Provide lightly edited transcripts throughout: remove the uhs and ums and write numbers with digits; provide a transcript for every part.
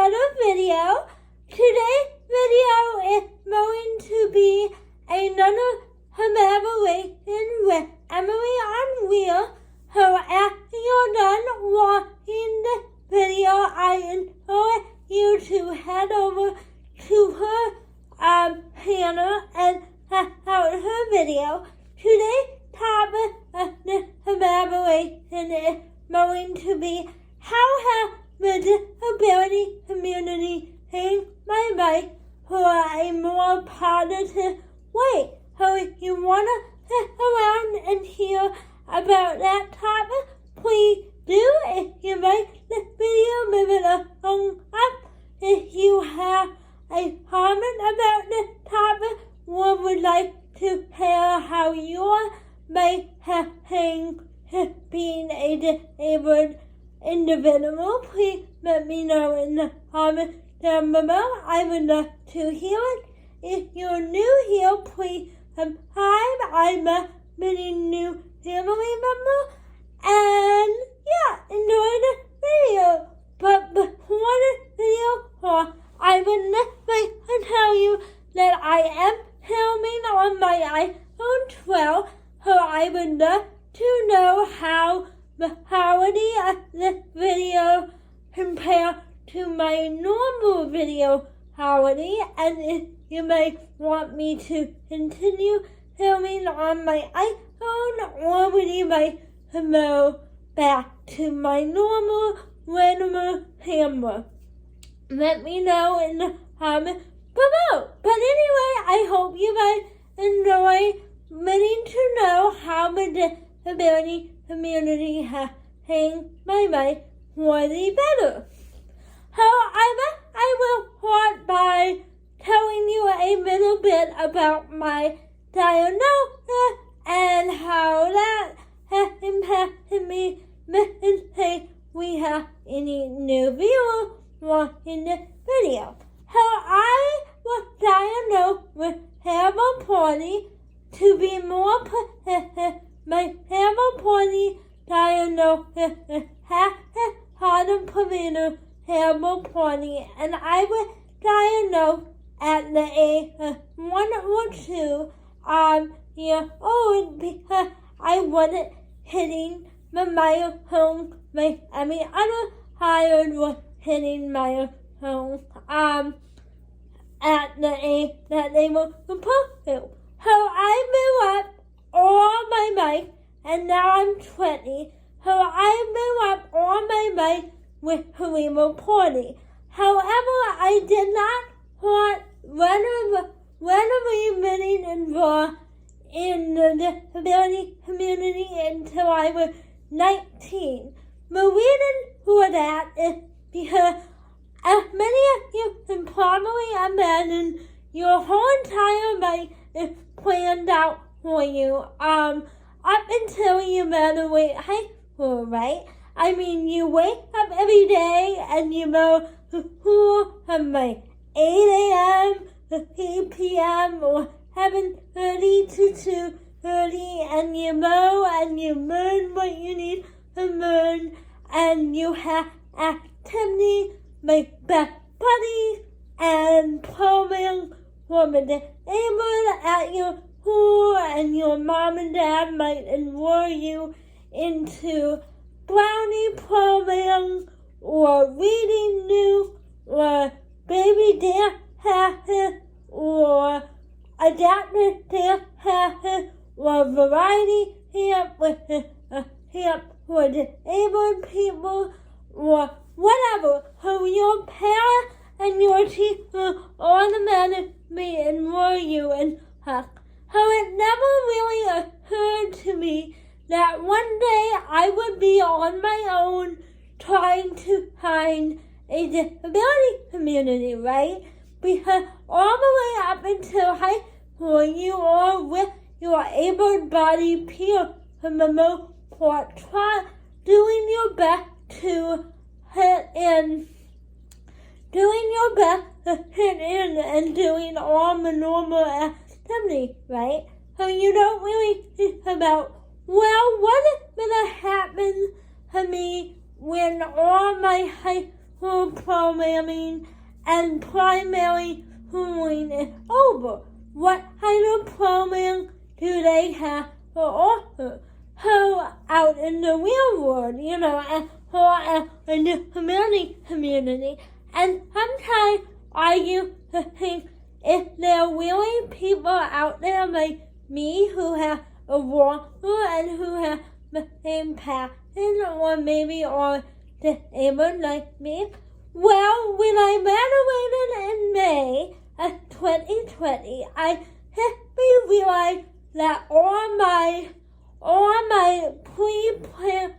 another video. Today's video is going to be another collaboration with Emily on Wheel. So after you're done watching this video, I encourage you to head over to her channel and check out her video. Today's topic of this collaboration is going to be how has the disability community changed my life for a more positive way. So if you want to stick around and hear about that topic, please do. If you like this video, give it a thumbs up. If you have a comment about this topic or would like to share how your life has changed being a disabled individual, please let me know in the comments down below. I would love to hear it. If you're new here, please subscribe. I love meeting new family members. And yeah, enjoy the video. But before this video starts, I would just like to tell you that I am filming on my iPhone 12, so I would love to know how the quality of this video compares to my normal video quality, and if you may want me to continue filming on my iPhone, or would you like to go back to my normal regular camera? Let me know in the comments below. But anyway, I hope you guys enjoy getting to know how the disability community has changed my life for the better. However, I will start by telling you a little bit about my diagnosis and how that has impacted me. Just in case we have any new viewers watching this video. I was diagnosed with cerebral palsy. To be more specific, my cerebral palsy diagnosis is postpartum cerebral palsy, and I was diagnosed at the age of 1 or 2 years old because I wasn't hitting the milestone like every other child was hitting milestones at the age that they were supposed to. So I grew up all my life, and now I'm 20. So I grew up all my life with cerebral palsy. However, I did not want readily getting involved in the disability community until I was 19. The reason for that is because, as many of you can probably imagine, your whole entire life is planned out for you up until you graduate high school, right? I mean, you wake up every day and you go to school from like 8 a.m. to 3 p.m. or 7:30 to 2:30, and you go and you learn what you need to learn, and you have activities like best buddies and programs for the disabled at your school, and your mom and dad might enroll you into brownie programs or reading news or baby dance classes or adaptive dance classes or variety camp, which is a camp for disabled people, or whatever. So your parents and your teacher automatically enroll you in HUC. So it never really occurred to me that one day I would be on my own trying to find a disability community, right? Because all the way up until high school, you are with your able-bodied peers for the most part, doing your best to hit in, and doing all the normal activities, right? So you don't really think about, well, what is going to happen to me when all my high her programming and primary schooling is over. What kind of program do they have to offer her out in the real world, and her in the community? And sometimes I used to think, if there are really people out there like me who have a walker and who have the same passion, or maybe are disabled like me. Well, when I graduated in May of 2020, I realized that all my pre-planned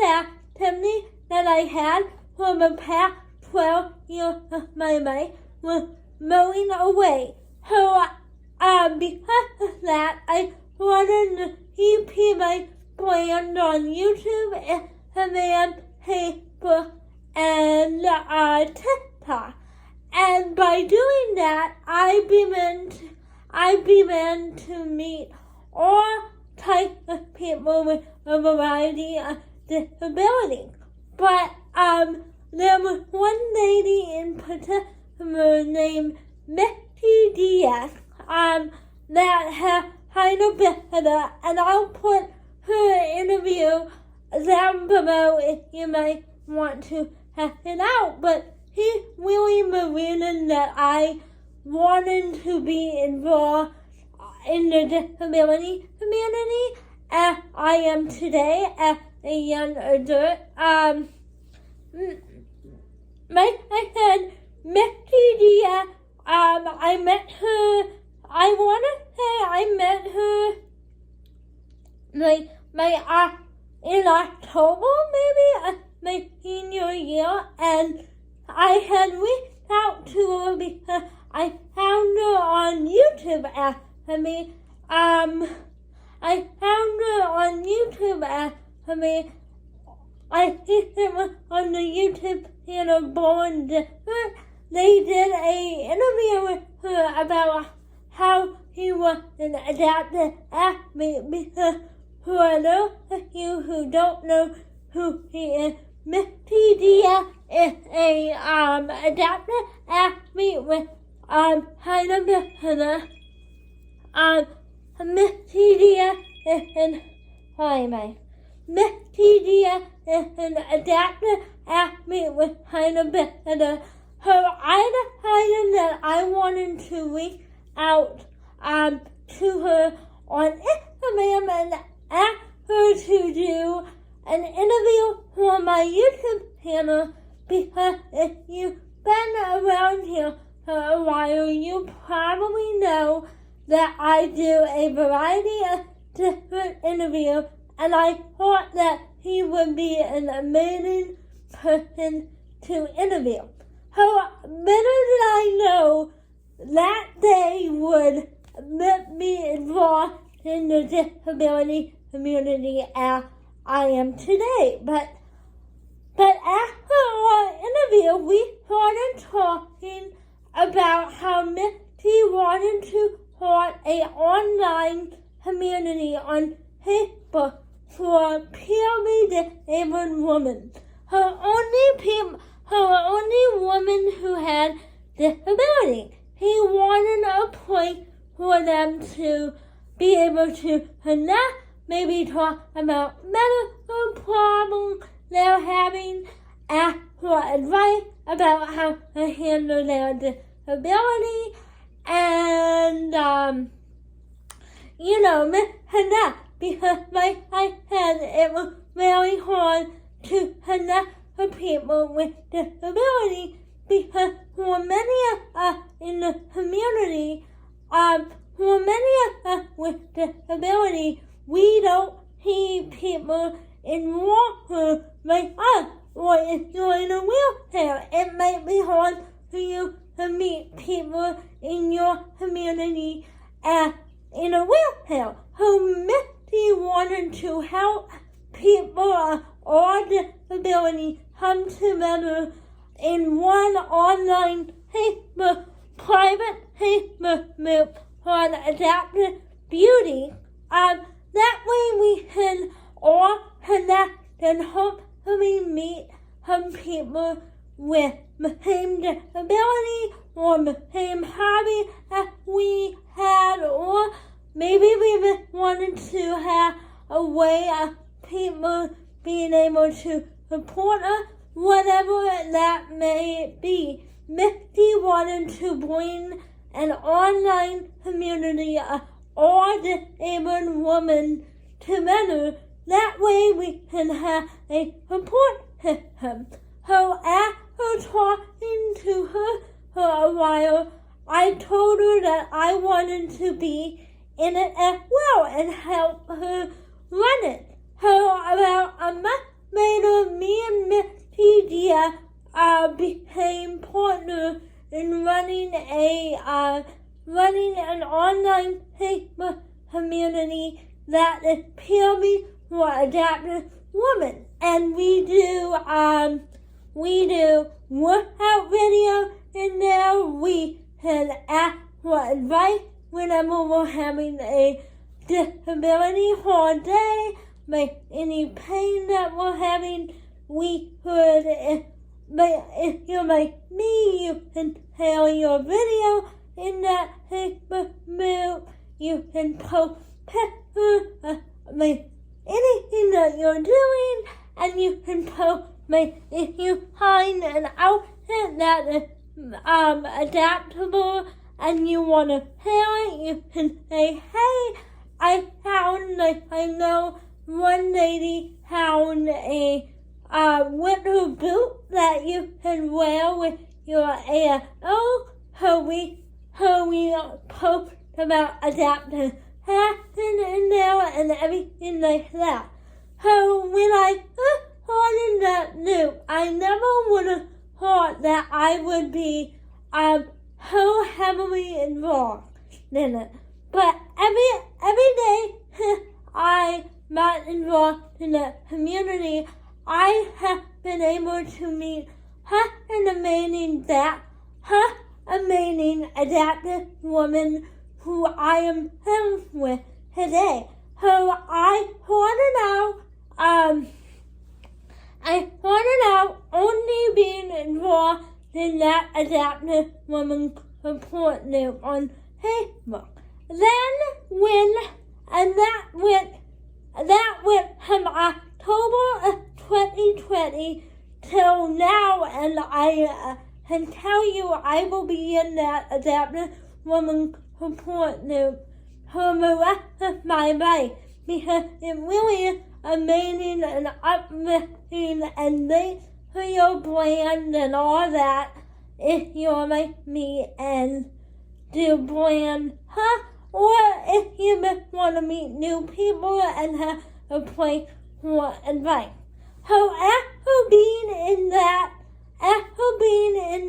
activities that I had for the past 12 years of my life was going away. So, because of that, I wanted to keep my brand on YouTube and Facebook and TikTok. And by doing that, I began to meet all types of people with a variety of disabilities. But there was one lady in particular named Misty Diaz that had kind of better, and I'll put her interview down below if you might want to check it out. But he really the reason that I wanted to be involved in the disability community as I am today as a young adult. Like I said, Misty Diaz, I met her, I want to say I met her in October maybe, my senior year, and I had reached out to her because I found her on YouTube actually. I found her on YouTube actually. I think it was on the YouTube channel Born Different. They did an interview with her about how he was an adaptive athlete, because for those of you who don't know who he is, Misty Diaz is a adaptive athlete with kind of disorder. Misty Diaz is Misty Diaz is an adaptive athlete with kind of disorder. So I decided that I wanted to reach out to her on Instagram and ask her to do an interview for my YouTube channel, because if you've been around here for a while, you probably know that I do a variety of different interviews, and I thought that he would be an amazing person to interview. So little did I know that they would let me involved in the disability community as I am today. But after our interview, we started talking about how Misty wanted to start an online community on Facebook for purely disabled women. Her only woman who had disability. He wanted a place for them to be able to connect, maybe talk about medical problems they're having, ask for advice about how to handle their disability, and, connect. Because like I said, it was very hard to connect with people with disability, because for many of us in the community, for many of us with disability, we don't see people in walkers like us, or if you're in a wheelchair, it might be hard for you to meet people in your community in a wheelchair. So Misty wanted to help people of all disabilities come together in one online Facebook, private Facebook group called Adaptive Beauty. That way we can all connect and hopefully meet people with the same disability or the same hobby that we had, or maybe we just wanted to have a way of people being able to support us, whatever that may be. Misty wanted to bring an online community of all disabled women together. That way we can have a support system. So after talking to her for a while, I told her that I wanted to be in it as well and help her run it. So about a month later, me and Misty became partners in running an online Facebook community that is purely for adapted women, and we do workout videos in there. We can ask for advice whenever we're having a disability for a day, like any pain that we're having. We could, if you're like me, you can tell your video in that Facebook group. You can post pictures of anything that you're doing, and you can post if you find an outfit that is adaptable and you want to share it, you can say, hey, I know one lady found a winter boot that you can wear with your ASO. So we post about adaptive fashion in there and everything like that. So when I started that loop, I never would have thought that I would be so heavily involved in it. But every day I got involved in the community, I have been able to meet an amazing adaptive woman who I am friends with today. So I started out only being involved in that adaptive woman support group on Facebook. Then that went from October of 2020 till now, and I can tell you I will be in that adaptive woman support group for the rest of my life, because it really is amazing and uplifting and thanks for your brand and all that if you're like me and do brand, or if you just want to meet new people and have a place for advice. So after being in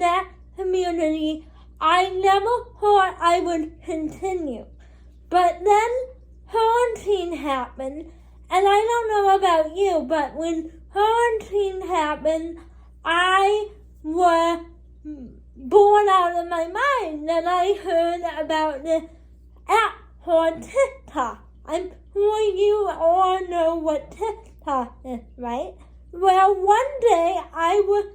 that community, I never thought I would continue. But then quarantine happened, and I don't know about you, but when quarantine happened, I was born out of my mind, and I heard about this app called TikTok. I'm sure you all know what TikTok is, right? Well, one day I was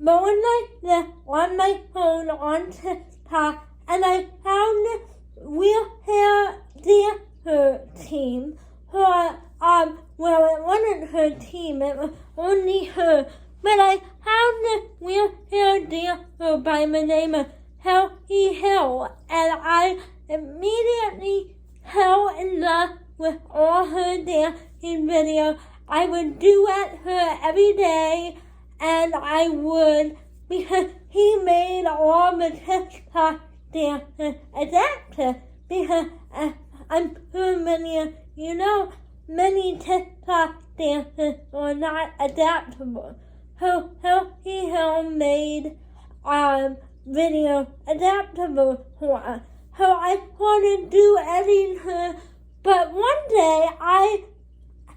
going like this on my phone on TikTok, and I found this wheelchair dancer team for, well, it wasn't her team, it was only her, but I found this wheelchair dancer by the name of Healthy Hill, and I immediately fell in love with all her dancing videos. I would duet her every day, and I would, because he made all the TikTok dances adaptive, because I'm sure many of you know, many TikTok dances are not adaptable. So Healthy Hill made video adaptable for us. So I started duetting her, but one day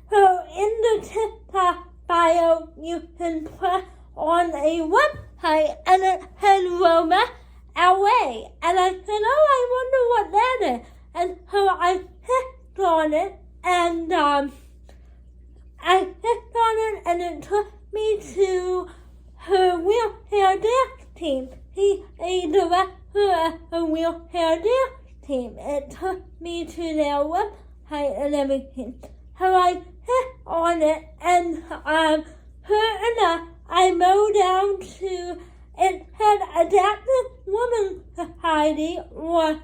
so in the TikTok bio, you can press on a website and it said Roma LA. And I said, oh, I wonder what that is. And so I clicked on it, and I clicked on it and it took me to her wheelchair dance team. He's a director of a wheelchair dance team. It took me to their website and everything. So I clicked on it and sure enough, I go down to, it had Adaptive Women Society, or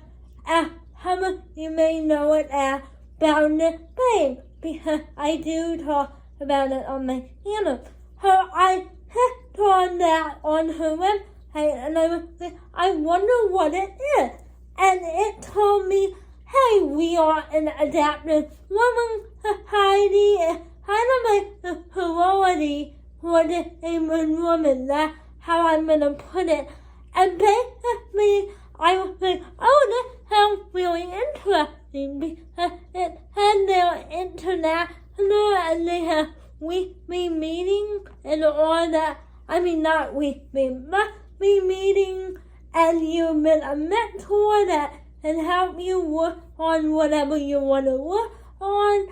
as some of you may know it as Boundless Babes, because I do talk about it on my channel. So I clicked on that on her website and I was like, I wonder what it is. And it told me, hey, we are an Adaptive Women Society. It's kind of like the sorority for disabled women. That's how I'm going to put it. And basically, I was like, oh, this sounds really interesting because it had their international and they have weekly meetings and all that. I mean, not weekly, monthly meetings, and you've been a mentor that can help you work on whatever you want to work on.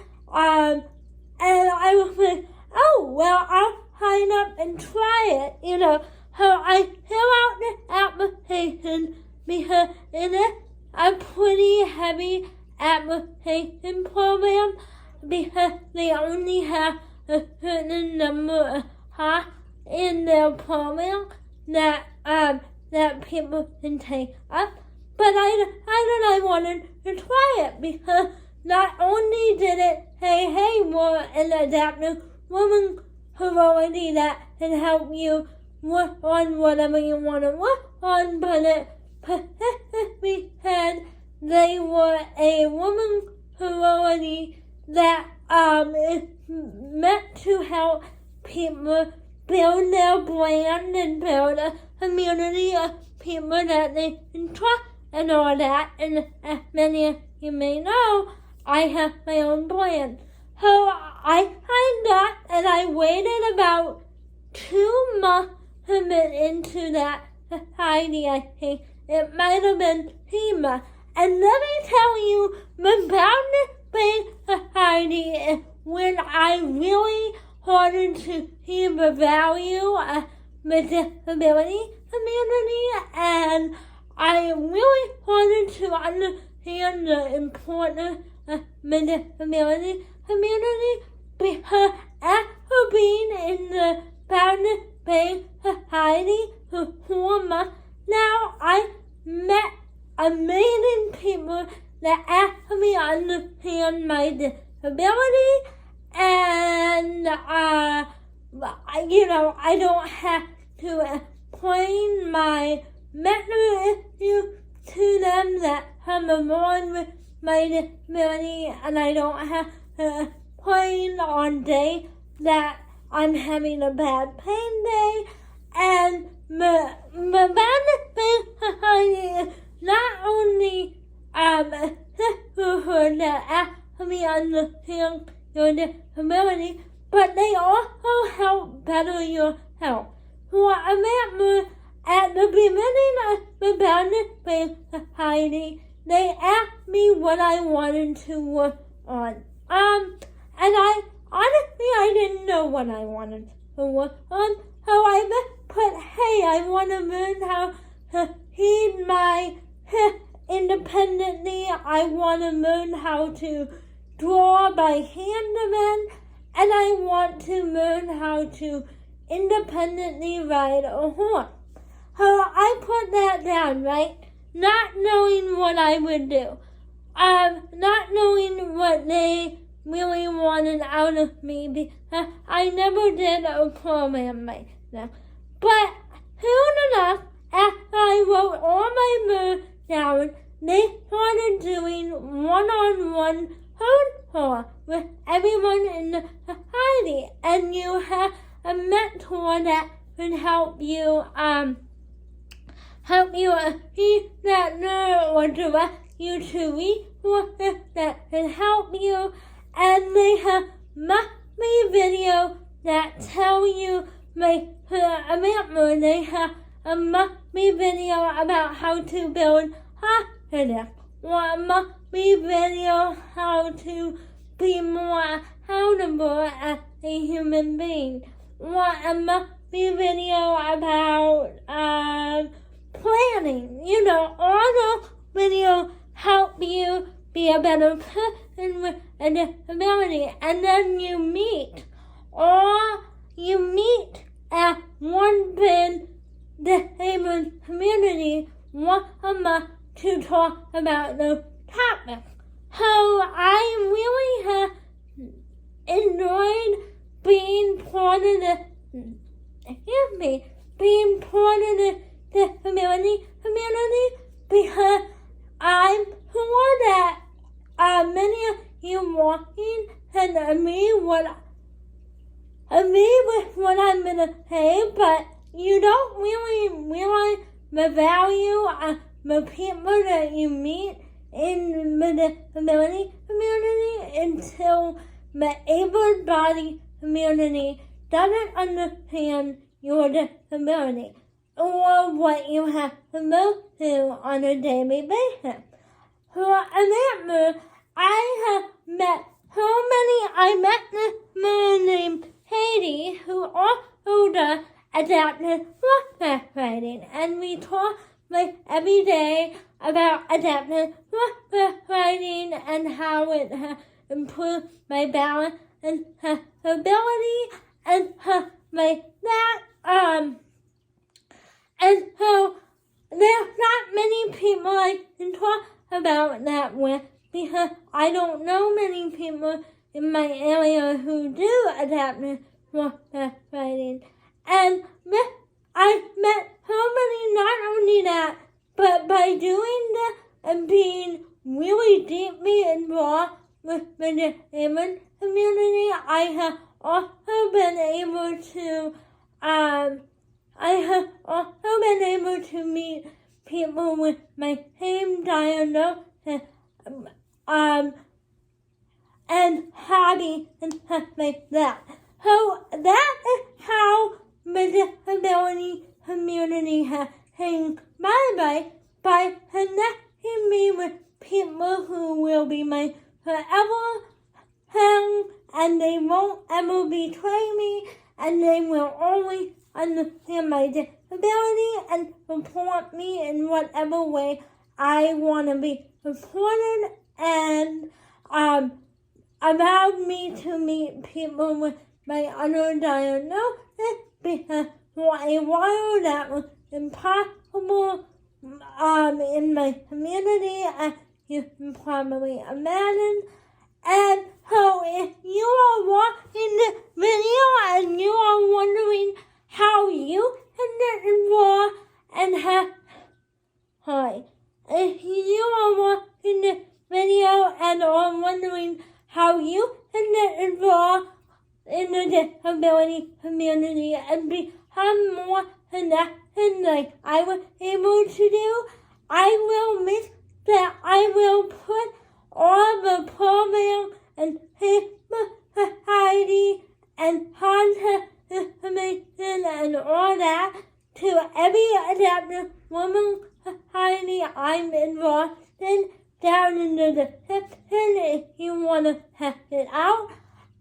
And I was like, oh, well, I'll sign up and try it, you know. So I fill out the application because it is a pretty heavy application program because they only have a certain number of tasks in their program that people can take up. But I wanted to try it because not only did it say, hey, we're an Adaptive Women sorority that can help you work on whatever you want to work on, but it specifically said they were a woman sorority that is meant to help people build their brand and build a community of people that they can trust and all that. And as many of you may know, I have my own brand. So I signed up and I waited about 2 months to get into that society, I think. It might have been 3 months. And let me tell you, the Boundless Babes Society is when I really started to see the value of the disability community, and I really wanted to understand the importance of the disability community, because after being in the Boundless Babes Society for 4 months now, I met amazing people that actually understand my disability, and I don't have to explain my mental issue to them that come along with my disability, and I don't have to explain on day that I'm having a bad pain day. And the Boundless Babes Society is not only a sisterhood that actually understands your disability, but they also help better your health. So I remember at the beginning of the Boundless Babes Society, they asked me what I wanted to work on. And I didn't know what I wanted to work on. So I just put, hey, I want to learn how to feed my hips independently. I want to learn how to draw by hand again. And I want to learn how to independently ride a horse. So I put that down, right? Not knowing what I would do. Not knowing what they really wanted out of me, because I never did a program like that. But soon enough, after I wrote all my words down, they started doing one-on-one phone calls with everyone in the society, and you have a mentor that can help you achieve that goal or direct you to resources that can help you. And they have monthly videos that tell you, like, they have a monthly video about how to build confidence, or a monthly video how to be more accountable as a human being. Or a movie video about planning. All the videos help you be a better person with a disability. And then you meet at one big disabled community once a month to talk about those topics. So I really have enjoyed being part of the disability community, because I'm sure that many of you watching can agree with what I'm gonna say, but you don't really realize the value of the people that you meet in the disability community until the able-bodied community doesn't understand your disability or what you have to go through on a daily basis. For example, I met this woman named Katie, who also does adaptive process writing, and we talk every day about adaptive process writing and how it has improved my balance and ability and like that. And so there's not many people I can talk about that with, because I don't know many people in my area who do adaptive process writing. And I met somebody not only that, but by doing this and being really deeply involved with the disabled community, I have also been able to meet people with my same diagnosis, and hobby and stuff like that. So that is how the disability community has changed my life, by connecting me with people who will be my forever home, and they won't ever betray me, and they will always understand my disability and support me in whatever way I want to be supported, and allowed me to meet people with my other diagnosis, because for a while that was impossible in my community, as you can probably imagine. And so if you are watching this video and you are wondering how you can get involved and if you are watching this video and are wondering how you can get involved in the disability community and become more connected like I was able to do, I will put all the programs and Facebook society and contact information and all that to every adaptive woman society I'm involved in down in the description if you want to test it out.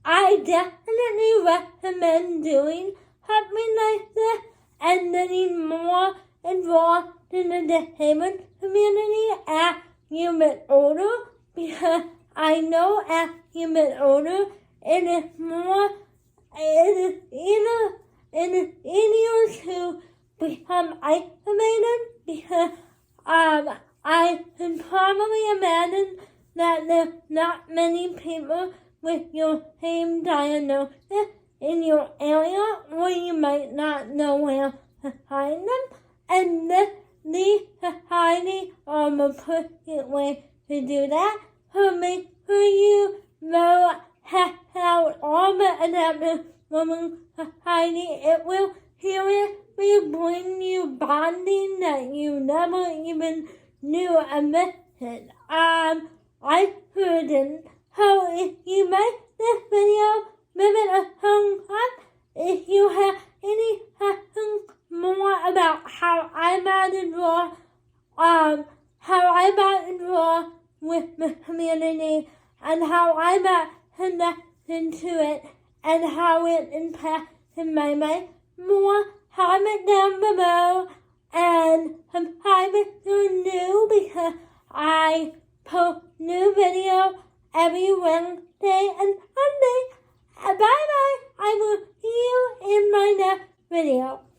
I definitely recommend doing something like this and getting more involved in the disabled community as you get older, because I know as you get older, it is easier to become isolated, because I can probably imagine that there's not many people with your same diagnosis in your area, or you might not know where to find them, and these societies are the perfect way to do that. So make sure you know out all the adaptive women society. It will seriously bring you bonding that you never even knew existed. I couldn't. So if you like this video, give it a thumbs up. If you have any questions more about how I got involved with the community and how I got connection to it and how it impacted my life more, comment down below and subscribe if you're new because I post new videos every Wednesday and Sunday. Bye bye. I will see you in my next video.